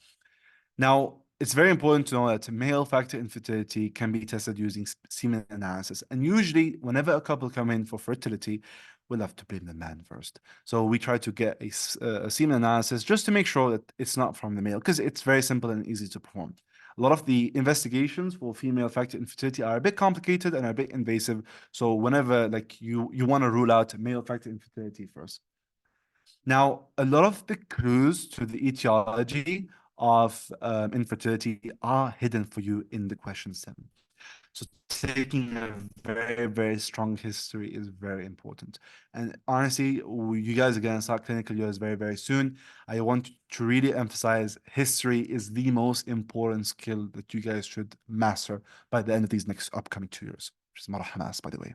Now, it's very important to know that male factor infertility can be tested using semen analysis. And usually, whenever a couple come in for fertility, we'll have to blame the man first. So we try to get a semen analysis just to make sure that it's not from the male, because it's very simple and easy to perform. A lot of the investigations for female factor infertility are a bit complicated and a bit invasive. So whenever like you want to rule out male factor infertility first. Now, a lot of the clues to the etiology of infertility are hidden for you in the question 7. So taking a very, very strong history is very important. And honestly, you guys are going to start clinical years very, very soon. I want to really emphasize history is the most important skill that you guys should master by the end of these next upcoming 2 years, which is Marah Hamas, by the way.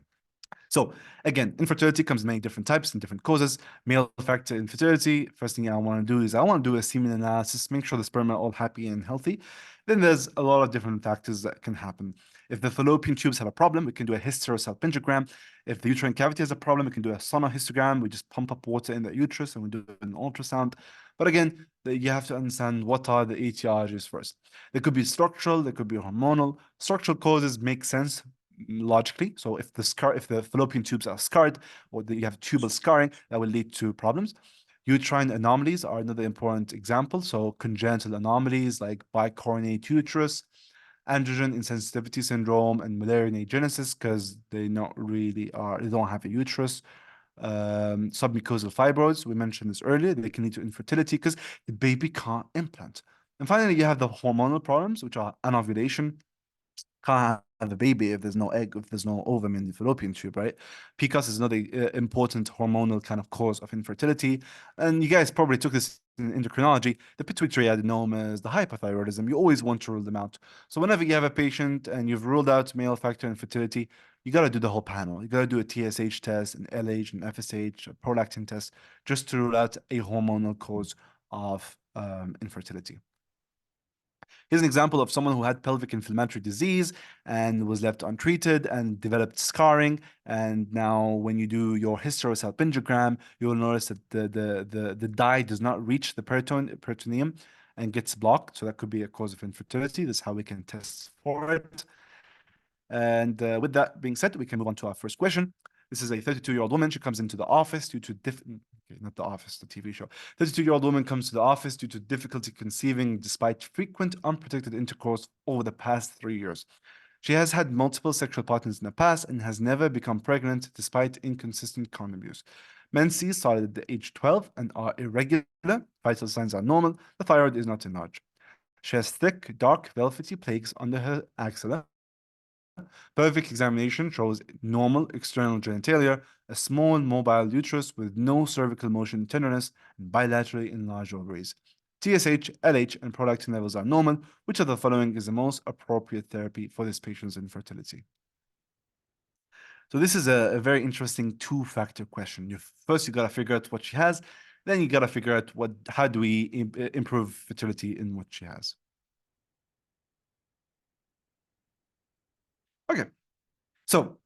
So again, infertility comes in many different types and different causes. Male factor infertility, first thing I want to do is I want to do a semen analysis, make sure the sperm are all happy and healthy. Then there's a lot of different factors that can happen. If the fallopian tubes have a problem, we can do a hysterosalpingogram. If the uterine cavity has a problem, we can do a sonohystogram. We just pump up water in the uterus and we do an ultrasound. But again, you have to understand what are the etiologies first. There could be structural, there could be hormonal. Structural causes make sense logically. So if the fallopian tubes are scarred or you have tubal scarring, that will lead to problems. Uterine anomalies are another important example. So congenital anomalies like bicornuate uterus, androgen insensitivity syndrome, and Mullerian agenesis, because they don't have a uterus. Submucosal fibroids, we mentioned this earlier, they can lead to infertility because the baby can't implant. And finally, you have the hormonal problems, which are anovulation. Can't have a baby if there's no egg, if there's no ovum in the fallopian tube, right? PCOS is another important hormonal kind of cause of infertility. And you guys probably took this in endocrinology, the pituitary adenomas, the hypothyroidism, you always want to rule them out. So whenever you have a patient and you've ruled out male factor infertility, you got to do the whole panel. You got to do a TSH test, an LH, an FSH, a prolactin test, just to rule out a hormonal cause of infertility. Here's an example of someone who had pelvic inflammatory disease and was left untreated and developed scarring. And now when you do your hysterosalpingogram, you'll notice that the dye does not reach the peritoneum and gets blocked. So that could be a cause of infertility. This is how we can test for it. And with that being said, we can move on to our first question. This is a 32-year-old woman. She comes into the office due to not the office, the TV show. 32-year-old woman comes to the office due to difficulty conceiving despite frequent unprotected intercourse over the past 3 years. She has had multiple sexual partners in the past and has never become pregnant despite inconsistent condom use. Menses started at the age 12 and are irregular. Vital signs are normal. The thyroid is not enlarged. She has thick, dark, velvety plaques under her axilla. Pelvic examination shows normal external genitalia, a small mobile uterus with no cervical motion tenderness, and bilaterally enlarged ovaries. TSH, LH, and prolactin levels are normal. Which of the following is the most appropriate therapy for this patient's infertility? So this is a very interesting two-factor question. First, you got to figure out what she has. Then you got to figure out how do we improve fertility in what she has. Okay. So,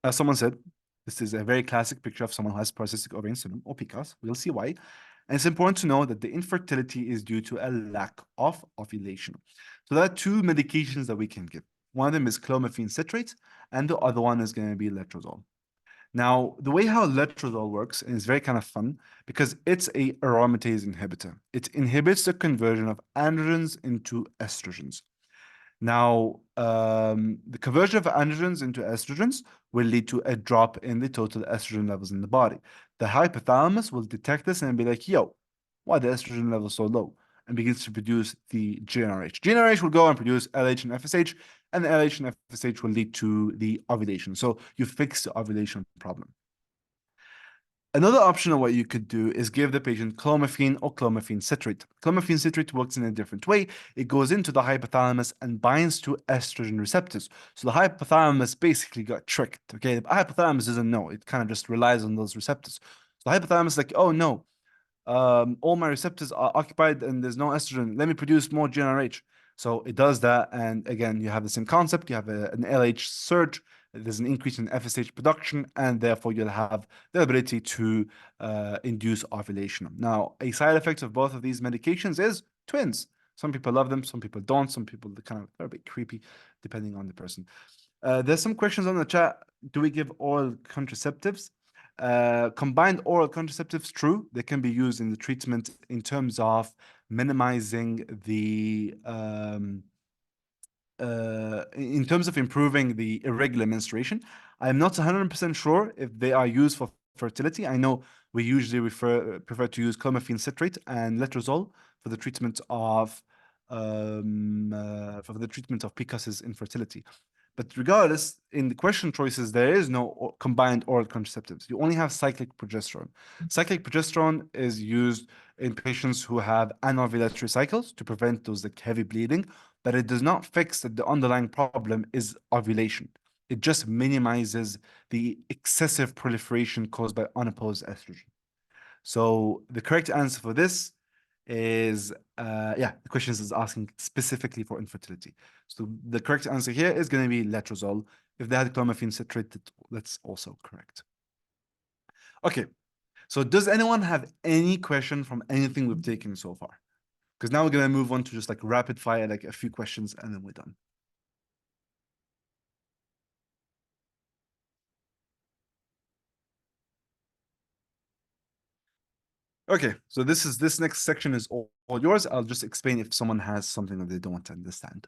as someone said, this is a very classic picture of someone who has polycystic ovarian syndrome or PCOS. We'll see why. And it's important to know that the infertility is due to a lack of ovulation. So there are two medications that we can give. One of them is clomiphene citrate, and the other one is going to be letrozole. Now, the way how letrozole works is very kind of fun because it's a aromatase inhibitor. It inhibits the conversion of androgens into estrogens. Now, the conversion of androgens into estrogens will lead to a drop in the total estrogen levels in the body. The hypothalamus will detect this and be like, yo, why the estrogen level so low? And begins to produce the GnRH. GnRH will go and produce LH and FSH, and the LH and FSH will lead to the ovulation. So you fix the ovulation problem. Another option of what you could do is give the patient clomiphene or clomiphene citrate. Clomiphene citrate works in a different way. It goes into the hypothalamus and binds to estrogen receptors. So the hypothalamus basically got tricked, okay? The hypothalamus doesn't know. It kind of just relies on those receptors. So the hypothalamus is like, oh no, all my receptors are occupied and there's no estrogen. Let me produce more GnRH. So it does that. And again, you have the same concept. You have an LH surge. There's an increase in FSH production, and therefore you'll have the ability to induce ovulation. Now, a side effect of both of these medications is twins. Some people love them, some people don't. Some people they're a bit creepy, depending on the person. There's some questions on the chat. Do we give oral contraceptives? Combined oral contraceptives, true, they can be used in the treatment in terms of minimizing the in terms of improving the irregular menstruation. I'm not 100% sure if they are used for fertility. I know we usually prefer to use clomiphene citrate and letrozole for the treatment of PCOS's infertility. But regardless, in the question choices, there is no combined oral contraceptives. You only have cyclic progesterone. Cyclic progesterone is used in patients who have anovulatory cycles to prevent those like heavy bleeding, but it does not fix that the underlying problem is ovulation. It just minimizes the excessive proliferation caused by unopposed estrogen. So the correct answer for this is the question is asking specifically for infertility. So the correct answer here is going to be letrozole. If they had clomiphene citrate, that's also correct. Okay, so does anyone have any question from anything we've taken so far? Because now we're going to move on to just like rapid fire, like a few questions, and then we're done. Okay, so this next section is all yours. I'll just explain if someone has something that they don't understand.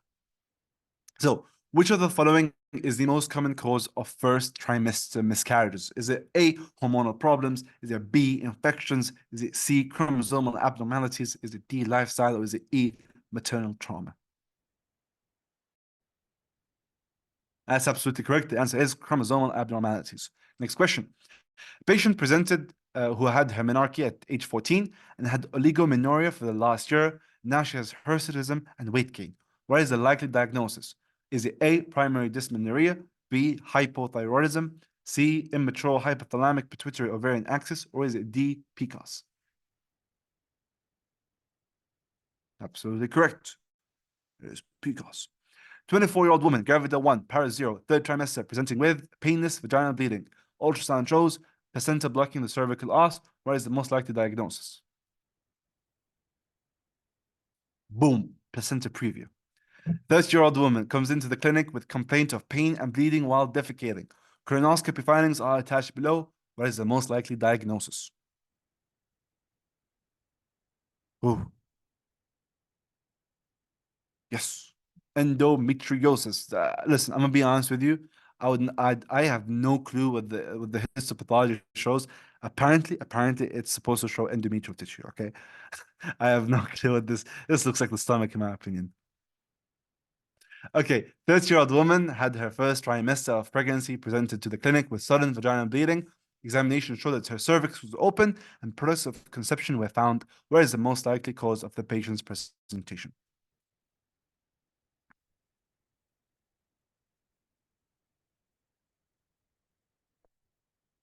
So, which of the following is the most common cause of first trimester miscarriages? Is it A, hormonal problems? Is it B, infections? Is it C, chromosomal abnormalities? Is it D, lifestyle? Or is it E, maternal trauma? That's absolutely correct. The answer is chromosomal abnormalities. Next question. A patient presented who had her menarche at age 14 and had oligomenorrhea for the last year. Now she has hirsutism and weight gain. What is the likely diagnosis? Is it A, primary dysmenorrhea, B, hypothyroidism, C, immature hypothalamic pituitary ovarian axis, or is it D, PCOS? Absolutely correct. It is PCOS. 24-year-old woman, gravida 1, para 0, third trimester, presenting with painless vaginal bleeding. Ultrasound shows placenta blocking the cervical os. What is the most likely diagnosis? Boom, placenta previa. 30-year-old woman comes into the clinic with complaint of pain and bleeding while defecating. Colonoscopy findings are attached below. What is the most likely diagnosis? Ooh. Yes. Endometriosis. Listen, I'm gonna be honest with you. I have no clue what the histopathology shows. Apparently, it's supposed to show endometrial tissue. Okay, I have no clue what this. This looks like the stomach, in my opinion. Okay, 30-year-old woman had her first trimester of pregnancy, presented to the clinic with sudden vaginal bleeding. Examination showed that her cervix was open and products of conception were found. Where is the most likely cause of the patient's presentation?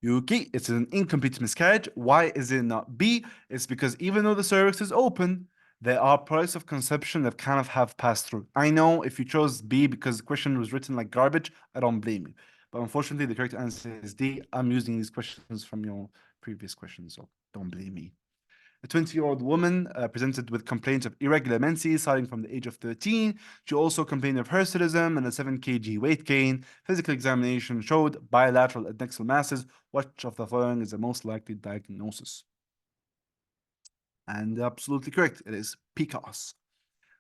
Yuki, it's an incomplete miscarriage. Why is it not B? It's because even though the cervix is open, there are products of conception that kind of have passed through. I know if you chose B because the question was written like garbage, I don't blame you. But unfortunately, the correct answer is D. I'm using these questions from your previous questions, so don't blame me. A 20-year-old woman presented with complaints of irregular menses starting from the age of 13. She also complained of hirsutism and a 7 kg weight gain. Physical examination showed bilateral adnexal masses. Which of the following is the most likely diagnosis? And absolutely correct. It is PCOS.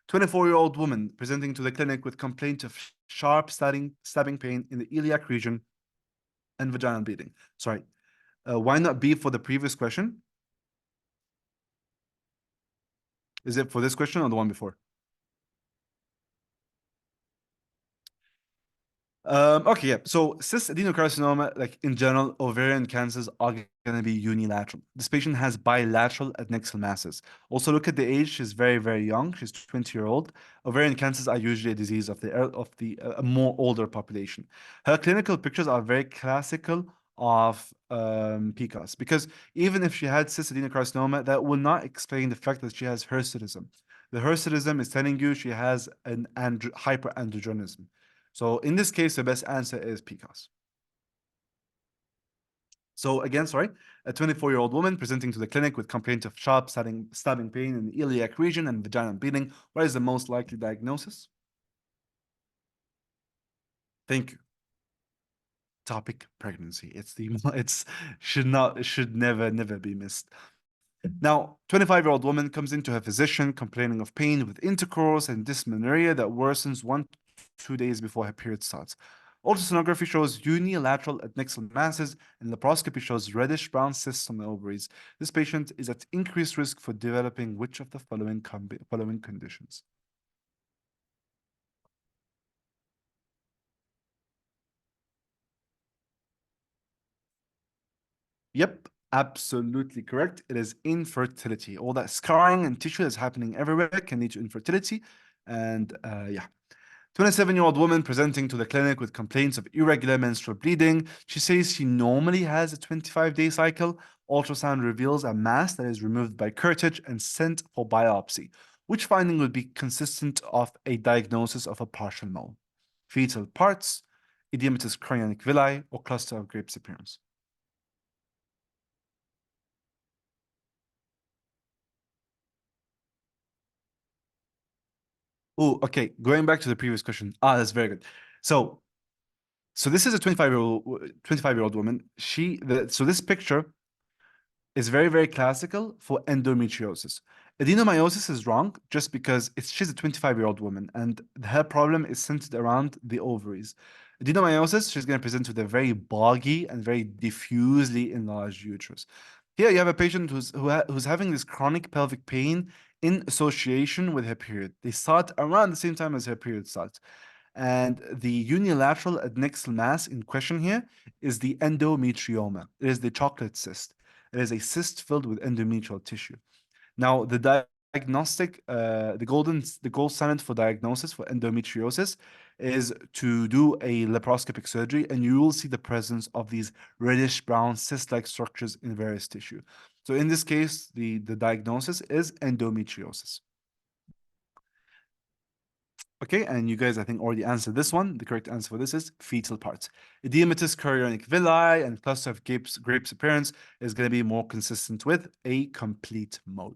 24-year-old woman presenting to the clinic with complaint of sharp stabbing pain in the iliac region and vaginal bleeding. Sorry. Why not B for the previous question? Is it for this question or the one before? Okay, yeah. So cis adenocarcinoma, like in general, ovarian cancers are going to be unilateral. This patient has bilateral adnexal masses. Also, look at the age. She's very, very young. She's 20-year-old. Ovarian cancers are usually a disease of the more older population. Her clinical pictures are very classical of PCOS because even if she had cis adenocarcinoma, that will not explain the fact that she has hirsutism. The hirsutism is telling you she has an hyperandrogenism. So in this case, the best answer is PCOS. So again, sorry, a 24-year-old woman presenting to the clinic with complaint of sharp stabbing pain in the iliac region and vaginal bleeding. What is the most likely diagnosis? Thank you. Topic pregnancy. It should never be missed. Now, 25-year-old woman comes into her physician complaining of pain with intercourse and dysmenorrhea that worsens 1 to 2 days before her period starts. Ultrasonography shows unilateral adnexal masses, and laparoscopy shows reddish-brown cysts on the ovaries. This patient is at increased risk for developing which of the following conditions? Yep, absolutely correct. It is infertility. All that scarring and tissue that's happening everywhere can lead to infertility. And yeah. 27-year-old woman presenting to the clinic with complaints of irregular menstrual bleeding. She says she normally has a 25-day cycle. Ultrasound reveals a mass that is removed by curettage and sent for biopsy. Which finding would be consistent of a diagnosis of a partial mole? Fetal parts, edematous chorionic villi, or cluster of grapes appearance? Oh, okay. Going back to the previous question. That's very good. So, so this is a 25-year-old woman. So this picture is very, very classical for endometriosis. Adenomyosis is wrong just because she's a 25-year-old woman and her problem is centered around the ovaries. Adenomyosis, she's going to present with a very boggy and very diffusely enlarged uterus. Here you have a patient who's having this chronic pelvic pain in association with her period. They start around the same time as her period starts. And the unilateral adnexal mass in question here is the endometrioma. It is the chocolate cyst. It is a cyst filled with endometrial tissue. Now, the gold standard for diagnosis for endometriosis is to do a laparoscopic surgery, and you will see the presence of these reddish brown cyst-like structures in various tissue. So in this case, the diagnosis is endometriosis. Okay, and you guys, I think, already answered this one. The correct answer for this is fetal parts. Edematous chorionic villi and cluster of grapes appearance is going to be more consistent with a complete mole.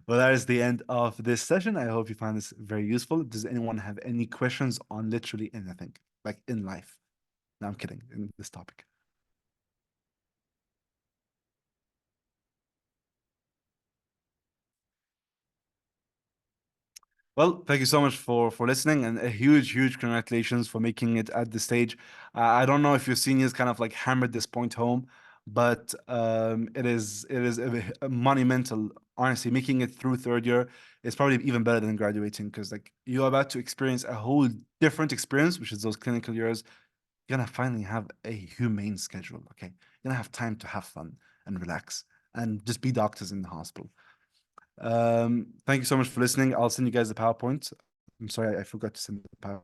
Well, that is the end of this session. I hope you find this very useful. Does anyone have any questions on literally anything, like in life? No, I'm kidding, in this topic. Well, thank you so much for listening, and a huge congratulations for making it at this stage. I don't know if your seniors kind of like hammered this point home, but it is a monumental. Honestly, making it through third year is probably even better than graduating because like you're about to experience a whole different experience, which is those clinical years. You're gonna finally have a humane schedule. Okay, you're gonna have time to have fun and relax and just be doctors in the hospital. Thank you so much for listening. I'll send you guys the PowerPoint. I'm sorry, I forgot to send the PowerPoint.